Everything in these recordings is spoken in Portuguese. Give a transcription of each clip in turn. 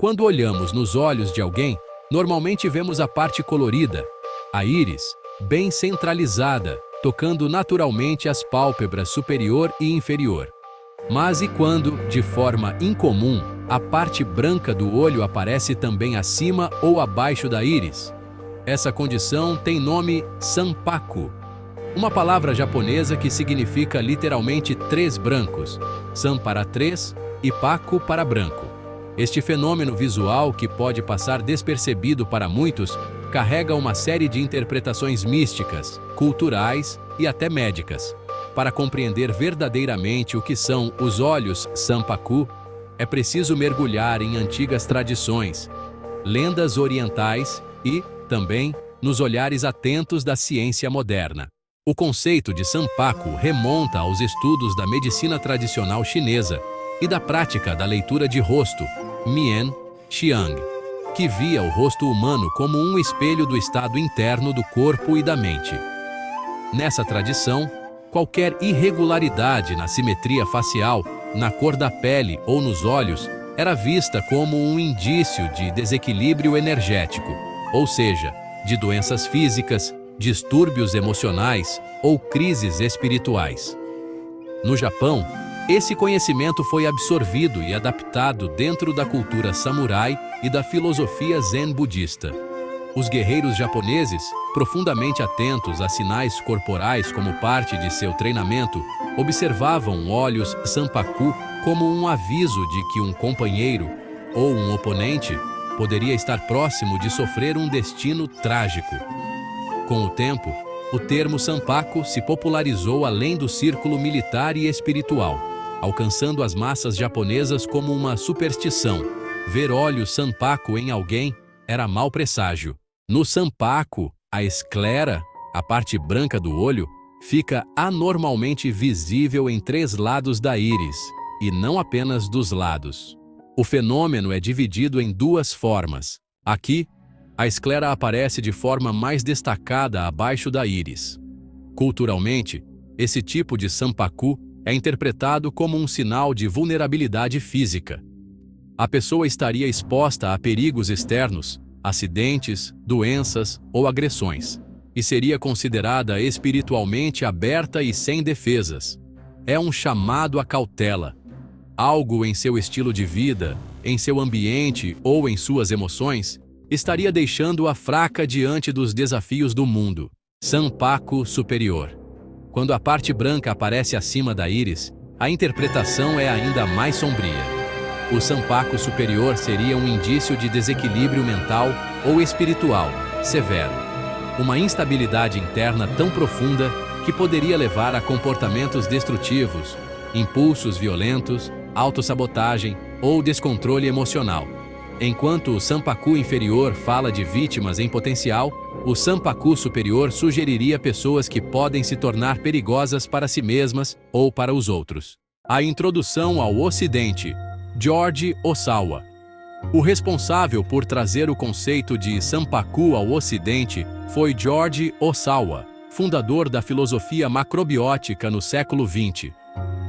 Quando olhamos nos olhos de alguém, normalmente vemos a parte colorida, a íris, bem centralizada, tocando naturalmente as pálpebras superior e inferior. Mas e quando, de forma incomum, a parte branca do olho aparece também acima ou abaixo da íris? Essa condição tem nome sanpaku, uma palavra japonesa que significa literalmente três brancos, san para três e paku para branco. Este fenômeno visual, que pode passar despercebido para muitos, carrega uma série de interpretações místicas, culturais e até médicas. Para compreender verdadeiramente o que são os olhos sanpaku, é preciso mergulhar em antigas tradições, lendas orientais e, também, nos olhares atentos da ciência moderna. O conceito de sanpaku remonta aos estudos da medicina tradicional chinesa e da prática da leitura de rosto, Mian Xiang, que via o rosto humano como um espelho do estado interno do corpo e da mente. Nessa tradição, qualquer irregularidade na simetria facial, na cor da pele ou nos olhos era vista como um indício de desequilíbrio energético, ou seja, de doenças físicas, distúrbios emocionais ou crises espirituais. No Japão, esse conhecimento foi absorvido e adaptado dentro da cultura samurai e da filosofia zen budista. Os guerreiros japoneses, profundamente atentos a sinais corporais como parte de seu treinamento, observavam olhos sanpaku como um aviso de que um companheiro ou um oponente poderia estar próximo de sofrer um destino trágico. Com o tempo, o termo sanpaku se popularizou além do círculo militar e espiritual, alcançando as massas japonesas como uma superstição. Ver olhos sanpaku em alguém era mau presságio. No sanpaku, a esclera, a parte branca do olho, fica anormalmente visível em três lados da íris, e não apenas dos lados. O fenômeno é dividido em duas formas. Aqui, a esclera aparece de forma mais destacada abaixo da íris. Culturalmente, esse tipo de sanpaku é interpretado como um sinal de vulnerabilidade física. A pessoa estaria exposta a perigos externos, acidentes, doenças ou agressões, e seria considerada espiritualmente aberta e sem defesas. É um chamado à cautela. Algo em seu estilo de vida, em seu ambiente ou em suas emoções, estaria deixando-a fraca diante dos desafios do mundo. Sanpaku superior. Quando a parte branca aparece acima da íris, a interpretação é ainda mais sombria. O sanpaku superior seria um indício de desequilíbrio mental ou espiritual severo. Uma instabilidade interna tão profunda que poderia levar a comportamentos destrutivos, impulsos violentos, autossabotagem ou descontrole emocional. Enquanto o sanpaku inferior fala de vítimas em potencial, o sanpaku superior sugeriria pessoas que podem se tornar perigosas para si mesmas ou para os outros. A introdução ao Ocidente. George Osawa. O responsável por trazer o conceito de sanpaku ao Ocidente foi George Osawa, fundador da filosofia macrobiótica no século XX.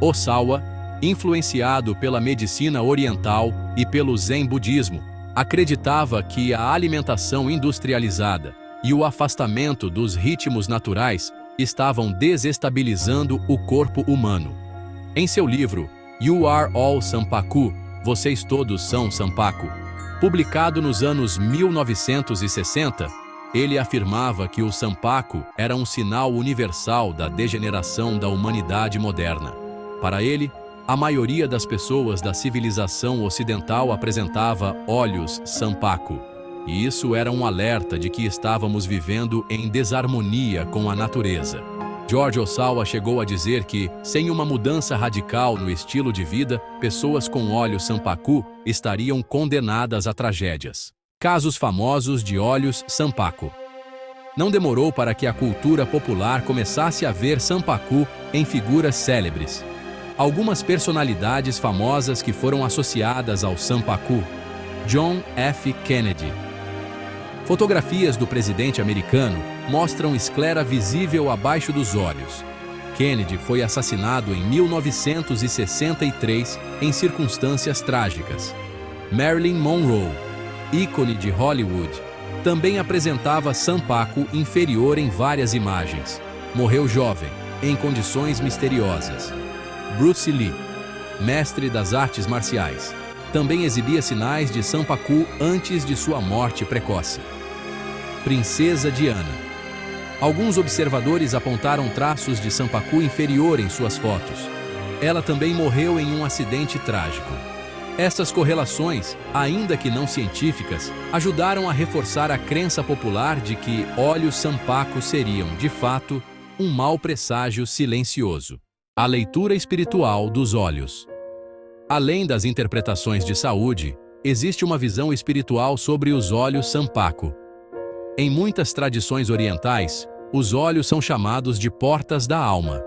Osawa, influenciado pela medicina oriental e pelo Zen budismo, acreditava que a alimentação industrializada e o afastamento dos ritmos naturais estavam desestabilizando o corpo humano. Em seu livro You Are All Sanpaku, Vocês Todos São Sanpaku, publicado nos anos 1960, ele afirmava que o sanpaku era um sinal universal da degeneração da humanidade moderna. Para ele, a maioria das pessoas da civilização ocidental apresentava olhos sanpaku, e isso era um alerta de que estávamos vivendo em desarmonia com a natureza. George Osawa chegou a dizer que, sem uma mudança radical no estilo de vida, pessoas com olhos sanpaku estariam condenadas a tragédias. Casos famosos de olhos sanpaku. Não demorou para que a cultura popular começasse a ver sanpaku em figuras célebres. Algumas personalidades famosas que foram associadas ao sanpaku: John F. Kennedy. Fotografias do presidente americano mostram esclera visível abaixo dos olhos. Kennedy foi assassinado em 1963 em circunstâncias trágicas. Marilyn Monroe, ícone de Hollywood, também apresentava Sampaku inferior em várias imagens. Morreu jovem, em condições misteriosas. Bruce Lee, mestre das artes marciais, também exibia sinais de Sampaku antes de sua morte precoce. Princesa Diana. Alguns observadores apontaram traços de Sampaku inferior em suas fotos. Ela também morreu em um acidente trágico. Essas correlações, ainda que não científicas, ajudaram a reforçar a crença popular de que olhos Sampaku seriam, de fato, um mau presságio silencioso. A leitura espiritual dos olhos. Além das interpretações de saúde, existe uma visão espiritual sobre os olhos Sampaku. Em muitas tradições orientais, os olhos são chamados de portas da alma.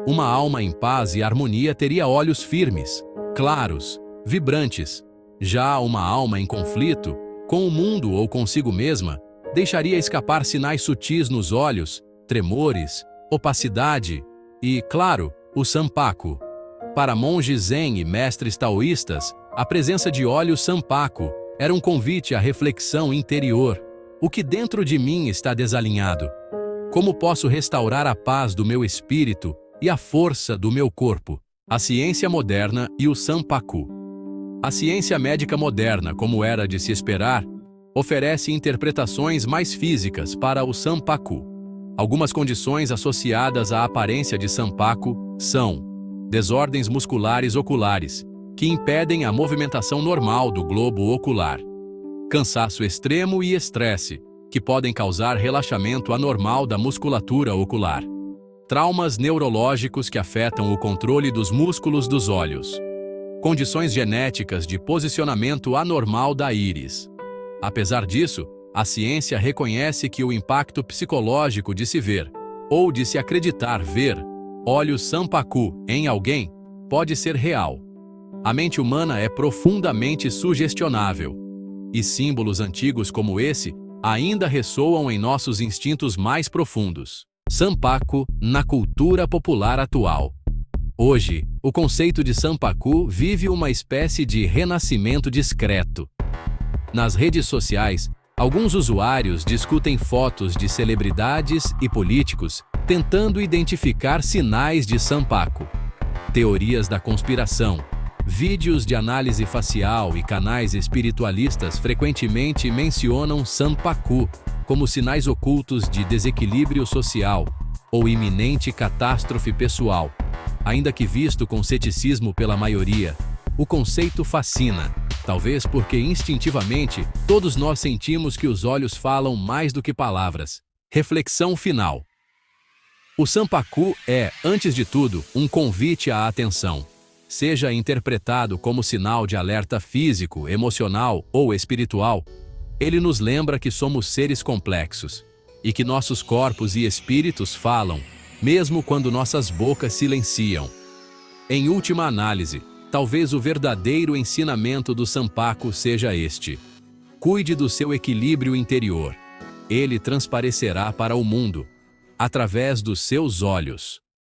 Uma alma em paz e harmonia teria olhos firmes, claros, vibrantes. Já uma alma em conflito, com o mundo ou consigo mesma, deixaria escapar sinais sutis nos olhos, tremores, opacidade e, claro, o Sampaku. Para monges zen e mestres taoístas, a presença de olhos Sampaku era um convite à reflexão interior. O que dentro de mim está desalinhado? Como posso restaurar a paz do meu espírito e a força do meu corpo? A ciência moderna e o Sampaku. A ciência médica moderna, como era de se esperar, oferece interpretações mais físicas para o Sampaku. Algumas condições associadas à aparência de Sampaku são desordens musculares oculares, que impedem a movimentação normal do globo ocular, cansaço extremo e estresse, que podem causar relaxamento anormal da musculatura ocular, traumas neurológicos que afetam o controle dos músculos dos olhos, condições genéticas de posicionamento anormal da íris. Apesar disso, a ciência reconhece que o impacto psicológico de se ver, ou de se acreditar ver, olhos Sampaku em alguém, pode ser real. A mente humana é profundamente sugestionável, e símbolos antigos como esse ainda ressoam em nossos instintos mais profundos. Sampaku na cultura popular atual. Hoje, o conceito de Sampaku vive uma espécie de renascimento discreto. Nas redes sociais, alguns usuários discutem fotos de celebridades e políticos tentando identificar sinais de Sampaku. Teorias da conspiração, vídeos de análise facial e canais espiritualistas frequentemente mencionam Sampaku como sinais ocultos de desequilíbrio social ou iminente catástrofe pessoal. Ainda que visto com ceticismo pela maioria, o conceito fascina, talvez porque instintivamente todos nós sentimos que os olhos falam mais do que palavras. Reflexão final. O Sampaku é, antes de tudo, um convite à atenção. Seja interpretado como sinal de alerta físico, emocional ou espiritual, ele nos lembra que somos seres complexos e que nossos corpos e espíritos falam, mesmo quando nossas bocas silenciam. Em última análise, talvez o verdadeiro ensinamento do Sampaku seja este: cuide do seu equilíbrio interior. Ele transparecerá para o mundo através dos seus olhos.